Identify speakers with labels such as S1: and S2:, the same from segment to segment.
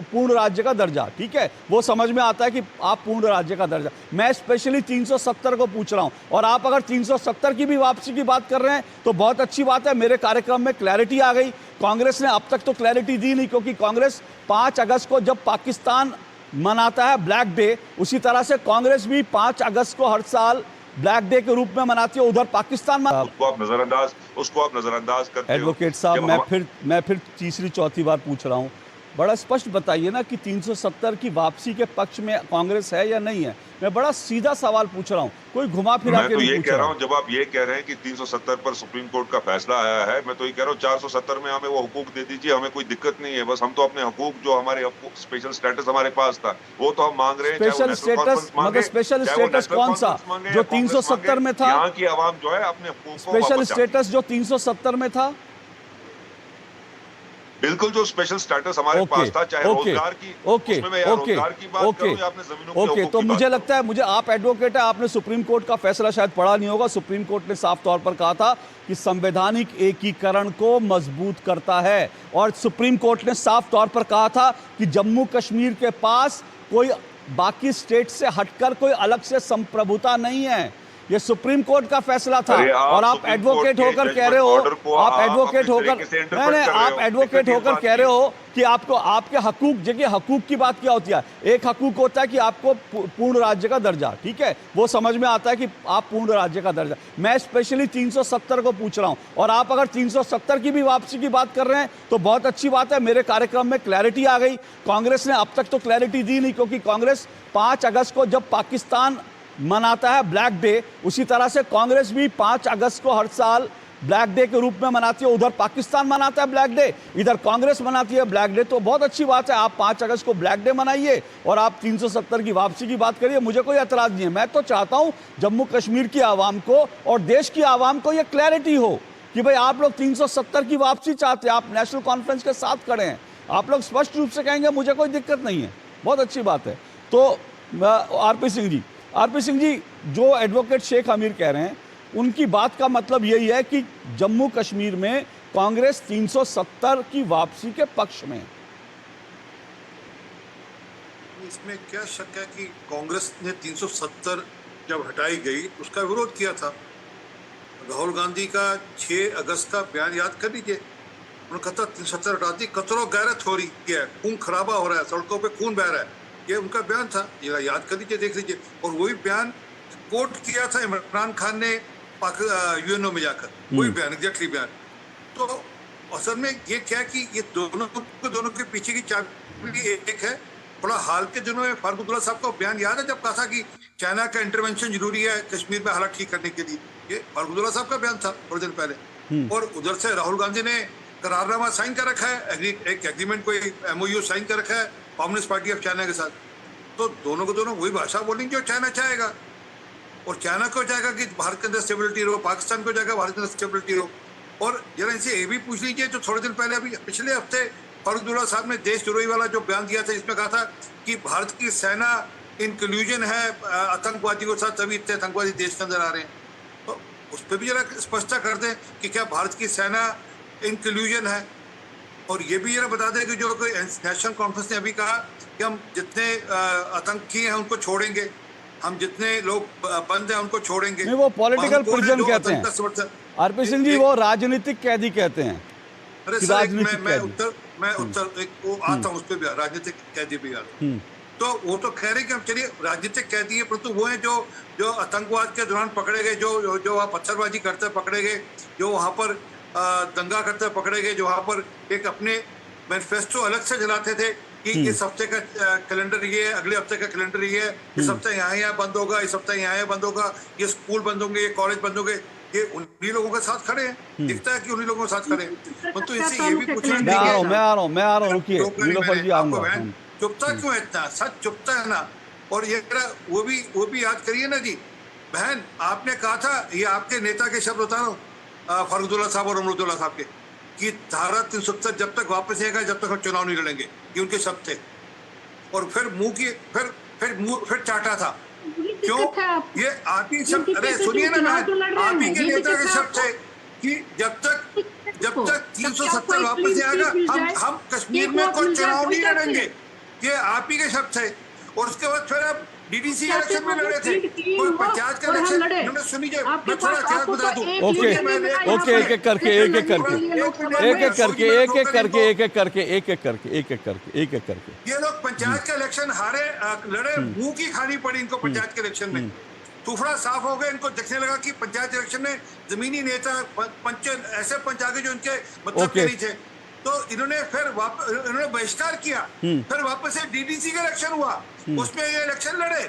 S1: पूर्ण राज्य का दर्जा, ठीक है, वो समझ में आता है कि आप पूर्ण राज्य का दर्जा। मैं स्पेशली 370 को पूछ रहा हूं, और आप अगर 370 की भी वापसी की बात कर रहे हैं तो बहुत अच्छी बात है। मेरे कार्यक्रम में क्लैरिटी आ गई। कांग्रेस ने अब तक तो क्लैरिटी दी नहीं, क्योंकि कांग्रेस 5 अगस्त को जब पाकिस्तान मनाता है ब्लैक डे, उसी तरह से कांग्रेस भी 5 अगस्त को हर साल ब्लैक डे के रूप में मनाती है। उधर पाकिस्तान
S2: उसको आप नजरअंदाज करते हो।
S1: एडवोकेट साहब, मैं फिर तीसरी चौथी बार पूछ रहा हूं, बड़ा स्पष्ट बताइए ना कि 370 की वापसी के पक्ष में कांग्रेस है या नहीं है। मैं बड़ा सीधा सवाल पूछ रहा हूं, कोई घुमा फिरा के नहीं पूछ रहा हूं।
S2: मैं तो ये कह रहा हूं, जब आप ये कह रहे हैं कि 370 पर सुप्रीम कोर्ट का फैसला आया है, मैं तो ये कह रहा हूं 470 में हमें वो हुकूक दे दीजिए, हमें कोई दिक्कत नहीं है। बस हम तो अपने हुकूक, जो हमारे स्पेशल स्टेटस हमारे पास था, वो तो हम मांग रहे हैं।
S1: स्पेशल स्टेटस मतलब स्पेशल स्टेटस कौन सा जो 370 में था?
S2: यहाँ की आवाम जो है अपने हुकूक को
S1: स्पेशल स्टेटस जो 370 में था,
S2: बिल्कुल जो स्पेशल स्टेटस हमारे पास था, चाहे रोजगार की, उसमें मैं रोजगार की बात करूं या आपने जमीनों के हुकूक
S1: तो
S2: की
S1: मुझे
S2: बात
S1: लगता है, मुझे, आप एडवोकेट है, आपने सुप्रीम कोर्ट का फैसला शायद पढ़ा नहीं होगा। सुप्रीम कोर्ट ने साफ तौर पर कहा था कि संवैधानिक एकीकरण को मजबूत करता है, और सुप्रीम कोर्ट ने साफ तौर पर कहा था कि जम्मू कश्मीर के पास कोई बाकी स्टेट से हटकर कोई अलग से संप्रभुता नहीं है। ये सुप्रीम कोर्ट का फैसला था, और आप एडवोकेट होकर कह रहे हो, आप एडवोकेट होकर, नहीं, आप एडवोकेट होकर कह रहे हो कि आपको आपके हकूक, जगह हकूक की बात क्या होती है? एक हकूक होता है कि आपको पूर्ण राज्य का दर्जा, ठीक है, वो समझ में आता है कि आप पूर्ण राज्य का दर्जा। मैं स्पेशली 370 को पूछ रहा हूं, और आप अगर 370 की भी वापसी की बात कर रहे हैं तो बहुत अच्छी बात है। मेरे कार्यक्रम में क्लैरिटी आ गई। कांग्रेस ने अब तक तो क्लैरिटी दी नहीं, क्योंकि कांग्रेस 5 अगस्त को जब पाकिस्तान मनाता है ब्लैक डे, उसी तरह से कांग्रेस भी 5 अगस्त को हर साल ब्लैक डे के रूप में मनाती है। उधर पाकिस्तान मनाता है ब्लैक डे, इधर कांग्रेस मनाती है ब्लैक डे। तो बहुत अच्छी बात है, आप 5 अगस्त को ब्लैक डे मनाइए और आप 370 की वापसी की बात करिए, मुझे कोई एतराज नहीं है। मैं तो चाहता हूं जम्मू कश्मीर की आवाम को और देश की आवाम को यह क्लैरिटी हो कि भाई आप लोग 370 की वापसी चाहते हैं, आप नेशनल कॉन्फ्रेंस के साथ खड़े हैं, आप लोग स्पष्ट रूप से कहेंगे मुझे कोई दिक्कत नहीं है, बहुत अच्छी बात है। तो आरपी सिंह जी, जो एडवोकेट शेख अमीर कह रहे हैं, उनकी बात का मतलब यही है कि जम्मू कश्मीर में कांग्रेस 370 की वापसी के पक्ष में।
S3: इसमें क्या शक है कि कांग्रेस ने 370 जब हटाई गई उसका विरोध किया था। राहुल गांधी का 6 अगस्त का बयान याद कर लीजिए, उन्होंने कहा था 370 हटाती, कचरो गैरत हो रही है, खून खराबा हो रहा है, सड़कों पे खून बह रहा है, ये उनका बयान था। ये याद कर लीजिए, देख लीजिए। और वही बयान कोट किया था इमरान खान ने यूएनओ में जाकर, वही बयान, एग्जैक्टली बयान। तो असल में ये क्या कि ये दोनों के पीछे की चाबी एक है। थोड़ा हाल के दिनों में फारूक अब्दुल्ला साहब का बयान याद है, जब कहा था कि चाइना का इंटरवेंशन जरूरी है कश्मीर में हालात ठीक करने के लिए, ये फारूक अब्दुल्ला साहब का बयान था थोड़े दिन पहले। और उधर से राहुल गांधी ने करारनामा साइन कर रखा है, एक एग्रीमेंट, कोई MOU साइन कर रखा है कम्युनिस्ट पार्टी ऑफ चाइना के साथ। तो दोनों को दोनों वही भाषा बोलेंगे जो चाइना चाहेगा, और चाइना को चाहेगा कि भारत के अंदर स्टेबिलिटी रहो, पाकिस्तान को चाहेगा भारत के अंदर स्टेबिलिटी रहो। और जरा इनसे ये भी पूछ लीजिए, जो थोड़े दिन पहले, अभी पिछले हफ्ते फारूक अब्दुल्ला साहब ने देशद्रोही वाला जो बयान दिया था, इसमें कहा था कि भारत की सेना इंक्लूजन है आतंकवादियों के साथ, तभी इतने आतंकवादी देश के अंदर आ रहे हैं। तो उस पर भी जरा स्पष्टता कर दें कि क्या भारत की सेना इंक्लूजन है। और ये भी जरा बता दें कि जो नेशनल कॉन्फ्रेंस ने अभी कहा कि हम जितने आतंकी हैं उनको छोड़ेंगे, हम जितने लोग बंद हैं उनको छोड़ेंगे।
S1: नहीं, वो पॉलिटिकल प्रिजन कहते हैं आरपी सिंह जी, वो राजनीतिक कैदी कहते हैं।
S3: अरे सर, मैं उत्तर वो आता हूँ, उस पर भी राजनीतिक कैदी भी आता हूँ। तो वो तो कह रहे कि हम चलिए राजनीतिक कैदी है, परंतु वो हैं जो आतंकवाद के दौरान पकड़े गए, जो वहाँ पत्थरबाजी करते पकड़े गए, जो वहाँ पर दंगा करते पकड़े गए, जो वहाँ पर एक अपने मैनिफेस्टो अलग से जलाते थे कि इस हफ्ते का कैलेंडर ये है, अगले हफ्ते का कैलेंडर ये है, इस हफ्ते यहाँ बंद होगा, इस हफ्ते यहाँ बंद होगा, ये स्कूल बंद होंगे, ये कॉलेज बंद होंगे। ये उन्हीं लोगों के साथ खड़े हैं, दिखता है कि उन्हीं लोगों के साथ खड़े हैं। तो इनसे ये भी पूछना,
S1: मैं आ रहा हूँ, रुकिए,
S3: चुपता क्यों है इतना, सच चुपता है ना। और ये वो भी याद करिए ना जी, बहन आपने कहा था, ये आपके नेता के शब्द बता रहा हूँ, फारूक अब्दुल्ला साहब और अमरुद्दौला साहब के, कि धारा 370 जब तक वापस आएगा जब तक हम चुनाव नहीं लड़ेंगे, ये उनके शब्द थे। और फिर चाटा था, क्यों? ये आप ही सब, अरे सुनिए ना, आप ही के नेता के शब्द थे कि जब तक 370 वापस आएगा हम कश्मीर में कोई चुनाव नहीं लड़ेंगे। ये आप ही के शब्द थे। और उसके बाद फिर आप डीडीसी के
S4: कैसे
S3: इलेक्शन में लड़े थे,
S4: क्लीन
S3: कोई
S4: हुआ
S3: पंचायत का
S4: और हम
S3: इलेक्शन।
S4: लड़े।
S3: इन्होंने सुनी जाए,
S4: आपके
S3: मैं थोड़ा
S4: पास
S3: इतिहास
S4: आपको
S3: बता
S4: तो
S3: दूं।
S4: एक
S1: ओके
S4: लीडर ने
S3: मैंने
S4: मिला
S1: ओके,
S4: यहाँ
S1: एक एक
S4: पर
S1: करके, एक एक करके,
S4: लड़ने के लिए लोकसभा
S3: एक
S4: में।
S1: एक एक करके, एक एक करके, एक एक करके, एक एक करके, एक एक करके, एक एक करके।
S3: ये लोग पंचायत का इलेक्शन हारे, लड़े, मुंह की खानी पड़ी इनको पंचायत के इलेक्शन में। टुकड़ा साफ हो गया, इनको देखने लगा कि पंचायत इलेक्शन में जमीनी नेता पंच ऐसे पंच आ गए जो इनके मतलब
S1: ओके।
S3: के नहीं थे। तो इन्होंने फिर इन्होंने बहिष्कार किया। फिर वापस से डीडीसी का इलेक्शन हुआ, उसमें ये इलेक्शन लड़े।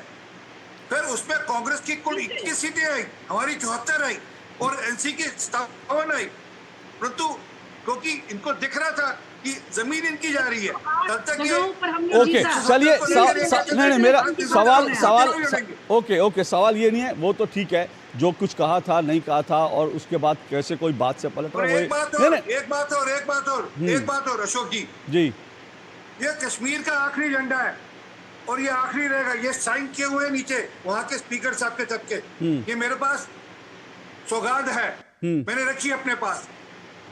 S3: फिर उसमें कांग्रेस की कुल 21 सीटें आई, हमारी 74 आई और एनसी की 57 आई। परंतु क्योंकि इनको दिख रहा था कि जमीन इनकी जा रही है, तब तक ये
S4: जगहों पर हमने
S1: ओके,
S4: जीता।
S1: चलिए नहीं नहीं, मेरा सवाल सवाल
S3: लड़ेंगे।
S1: ओके ओके, सवाल ये नहीं है, वो तो ठीक है, जो कुछ कहा था नहीं कहा था और उसके बाद कैसे कोई बात से पलट
S3: और
S1: रहा है
S3: एक बात
S1: नहीं
S3: और,
S1: नहीं
S3: एक बात और, एक बात और, एक बात और अशोक जी,
S1: जी
S3: ये कश्मीर का आखिरी झंडा है और ये आखिरी रहेगा। ये साइन किए हुए नीचे वहां के स्पीकर साहब के तब के। ये मेरे पास सौगात है, मैंने रखी है अपने पास।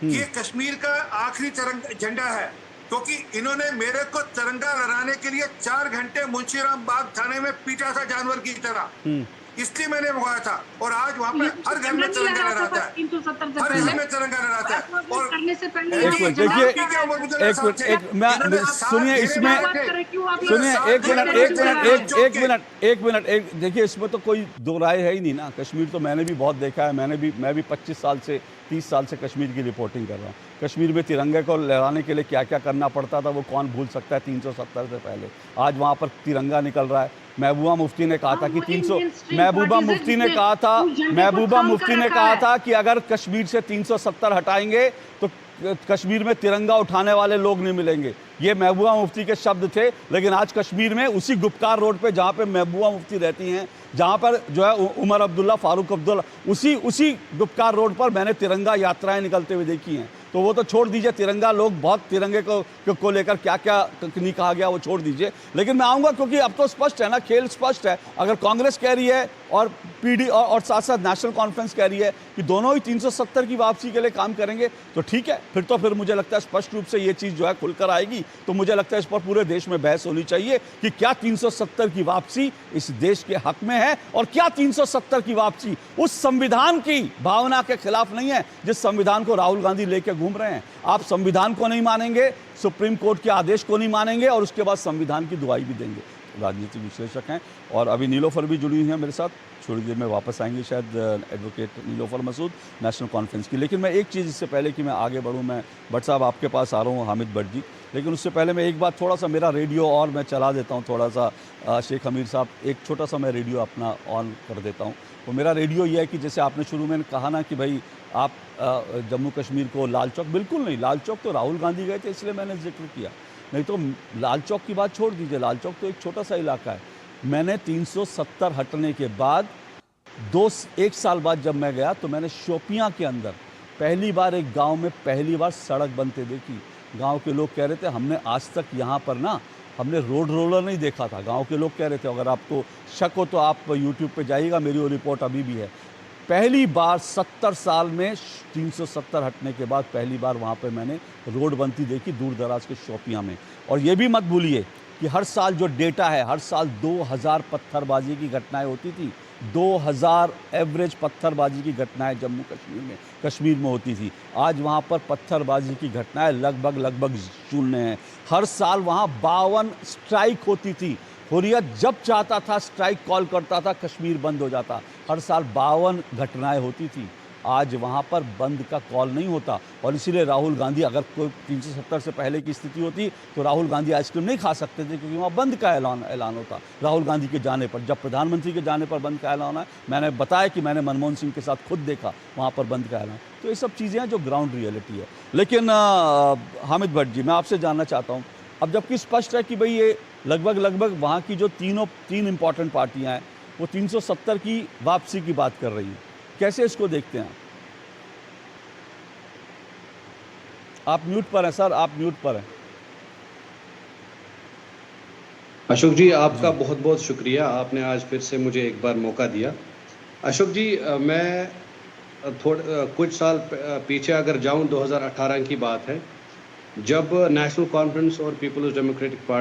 S3: ये कश्मीर का आखिरी झंडा है, क्योंकि इन्होंने मेरे को तिरंगा लहराने के लिए 4 घंटे मुंशीराम बाग थाने में पीटा था जानवर की तरह, इसलिए मैंने मंगवाया था। और आज वहां पे हर घर में तिरंगा लहराता है,
S4: 370 से
S3: हर घर
S4: पहले
S3: में तिरंगा लहराता है। और
S4: करने से पहले
S1: एक
S4: यहाँ
S1: मिनट
S4: पर
S1: देखिए,
S4: चुनाव क्या है?
S1: एक मैं सुनिए इसमें
S4: बात करें, क्यों आप
S1: सुनिए
S4: लोग
S1: एक मिनट एक मिनट एक
S3: चौके।
S1: मिनट एक मिनट एक देखिए, इसमें तो कोई दो राय है ही नहीं ना। कश्मीर तो मैंने भी बहुत देखा है, मैं भी 25 साल से 30 साल से कश्मीर की रिपोर्टिंग कर रहा हूँ। कश्मीर में तिरंगे को लहराने के लिए क्या क्या करना पड़ता था वो कौन भूल सकता है 370 से पहले। आज वहाँ पर तिरंगा निकल रहा है। महबूबा मुफ्ती ने कहा था कि 300 महबूबा मुफ्ती ने कहा था महबूबा मुफ्ती ने कहा था कि अगर कश्मीर से 370 हटाएंगे तो कश्मीर में तिरंगा उठाने वाले लोग नहीं मिलेंगे। ये महबूबा मुफ्ती के शब्द थे। लेकिन आज कश्मीर में उसी गुपकार रोड पे जहाँ पे महबूबा मुफ्ती रहती हैं, जहाँ पर जो है उमर अब्दुल्ला, फारूक अब्दुल्ला, उसी गुपकार रोड पर मैंने तिरंगा यात्राएं निकलते हुए देखी हैं। तो वो तो छोड़ दीजिए, तिरंगा लोग बहुत तिरंगे को लेकर क्या क्या नहीं कहा गया वो छोड़ दीजिए। लेकिन मैं आऊँगा क्योंकि अब तो स्पष्ट है ना, खेल स्पष्ट है। अगर कांग्रेस कह रही है और पीडी और साथ साथ नेशनल कॉन्फ्रेंस कह रही है कि दोनों ही 370 की वापसी के लिए काम करेंगे, तो ठीक है, फिर मुझे लगता है स्पष्ट रूप से ये चीज़ जो है खुलकर आएगी। तो मुझे लगता है इस पर पूरे देश में बहस होनी चाहिए कि क्या 370 की वापसी इस देश के हक में है और क्या 370 की वापसी उस संविधान की भावना के खिलाफ नहीं है जिस संविधान को राहुल गांधी लेकर घूम रहे हैं। आप संविधान को नहीं मानेंगे, सुप्रीम कोर्ट के आदेश को नहीं मानेंगे और उसके बाद संविधान की दुहाई भी देंगे। राजनीतिक विश्लेषक हैं और अभी नीलोफर भी जुड़ी हुई हैं मेरे साथ, थोड़ी देर में वापस आएंगे शायद एडवोकेट नीलोफर मसूद नेशनल कॉन्फ्रेंस की। लेकिन मैं एक चीज़, इससे पहले कि मैं आगे बढ़ूं, मैं भट्ट साहब आपके पास आ रहा हूं, हामिद भट्ट जी, लेकिन उससे पहले मैं एक बात, थोड़ा सा मेरा रेडियो और मैं चला देता हूं, थोड़ा सा शेख हमीर साहब, एक छोटा सा मैं रेडियो अपना ऑन कर देता हूं। तो मेरा रेडियो ये है कि जैसे आपने शुरू में कहा ना कि भाई आप जम्मू कश्मीर को लाल चौक, बिल्कुल नहीं, लाल चौक तो राहुल गांधी गए थे इसलिए मैंने जिक्र किया, नहीं तो लाल चौक की बात छोड़ दीजिए। लाल चौक तो एक छोटा सा इलाका है। मैंने 370 हटने के बाद एक साल बाद जब मैं गया तो मैंने शोपियां के अंदर पहली बार एक गांव में पहली बार सड़क बनते देखी। गांव के लोग कह रहे थे हमने आज तक यहाँ पर ना हमने रोड रोलर नहीं देखा था। गांव के लोग कह रहे थे, अगर आपको शक हो तो आप यूट्यूब पे जाइएगा, मेरी वो रिपोर्ट अभी भी है। पहली बार 70 साल में 370 हटने के बाद पहली बार वहाँ पे मैंने रोड बनती देखी दूर दराज के शोपियां में। और ये भी मत भूलिए कि हर साल जो डेटा है, हर साल 2000 पत्थरबाजी की घटनाएं होती थी। 2000 एवरेज पत्थरबाजी की घटनाएं जम्मू कश्मीर में होती थी। आज वहाँ पर पत्थरबाजी की घटनाएं लगभग शून्य हैं। हर साल वहाँ 52 स्ट्राइक होती थी। हुर्रियत जब चाहता था स्ट्राइक कॉल करता था, कश्मीर बंद हो जाता। हर साल 52 घटनाएं होती थी। आज वहाँ पर बंद का कॉल नहीं होता और इसीलिए राहुल गांधी, अगर कोई 370 से पहले की स्थिति होती तो राहुल गांधी आइसक्रीम नहीं खा सकते थे, क्योंकि वहाँ बंद का ऐलान होता राहुल गांधी के जाने पर। जब प्रधानमंत्री के जाने पर बंद का ऐलान है, मैंने बताया कि मैंने मनमोहन सिंह के साथ खुद देखा वहाँ पर बंद का ऐलान। तो ये सब चीज़ें हैं जो ग्राउंड रियलिटी है। लेकिन हामिद भट्ट जी, मैं आपसे जानना चाहता हूँ, अब जबकि स्पष्ट है कि भाई ये लगभग वहाँ की जो तीन इंपॉर्टेंट पार्टियाँ हैं वो 370 की वापसी की बात कर रही हैं, कैसे इसको देखते हैं आप? म्यूट पर हैं सर, आप म्यूट पर हैं।
S5: अशोक जी, आपका बहुत बहुत शुक्रिया, आपने आज फिर से मुझे एक बार मौका दिया। अशोक जी, मैं कुछ साल पीछे अगर जाऊं, 2018 की बात है, जब नेशनल कॉन्फ्रेंस और पीपल्स डेमोक्रेटिक पार्टी